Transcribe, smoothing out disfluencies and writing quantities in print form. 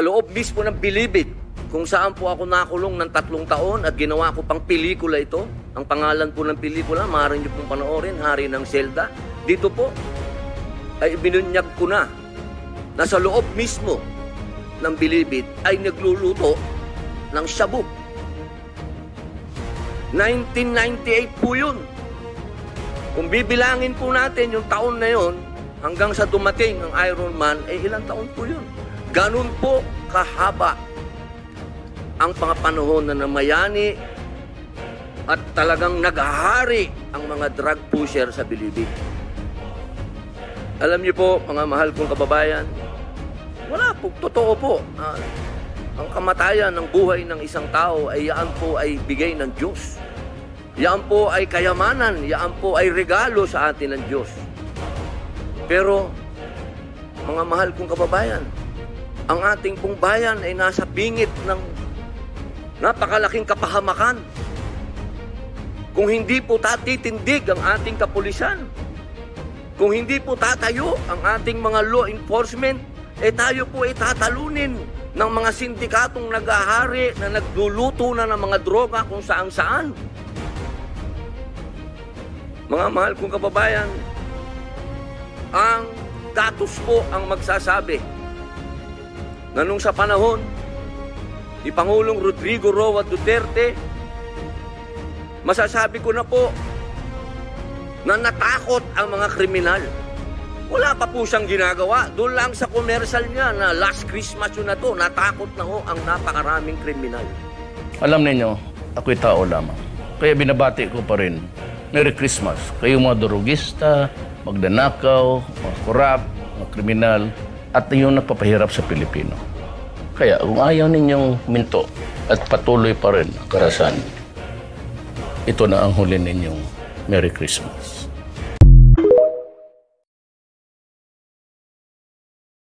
Sa loob mismo ng Bilibid, kung saan po ako nakulong ng 3 taon at ginawa ko pang pelikula ito. Ang pangalan po ng pelikula, maaari niyo pong panoorin, Hari ng Selda. Dito po, ay binunyag ko na sa loob mismo ng Bilibid ay nagluluto ng shabu. 1998 po yun. Kung bibilangin po natin yung taon na yun, hanggang sa dumating ang Iron Man, ilang taon po yun. Ganun po kahaba ang mga panahon na namayani at talagang naghahari ang mga drug pusher sa Bilibid. Alam niyo po, mga mahal kong kababayan, wala po, totoo po. Ang kamatayan ng buhay ng isang tao ay yan po ay bigay ng Diyos. Yan po ay kayamanan, yan po ay regalo sa atin ng Diyos. Pero, mga mahal kong kababayan, ang ating pong bayan ay nasa bingit ng napakalaking kapahamakan. Kung hindi po tatitindig ang ating kapulisan, kung hindi po tatayo ang ating mga law enforcement, tayo po ay tatalunin ng mga sindikatong naghahari na nagluluto na ng mga droga kung saan-saan. Mga mahal kong kababayan, ang datos po ang magsasabi na nung sa panahon ni Pangulong Rodrigo Roa Duterte, masasabi ko na po na natakot ang mga kriminal. Wala pa po siyang ginagawa. Doon lang sa commercial niya na last Christmas yun na to, natakot na ho ang napakaraming kriminal. Alam ninyo, ako'y tao lamang. Kaya binabati ko pa rin, Merry Christmas. Kayo mga durugista, magdanakaw, mga korap, mga kriminal, at yung nagpapahirap sa Pilipino. Kaya kung ayaw ninyong minto at patuloy pa rin ang karahasan, ito na ang huli ninyong Merry Christmas.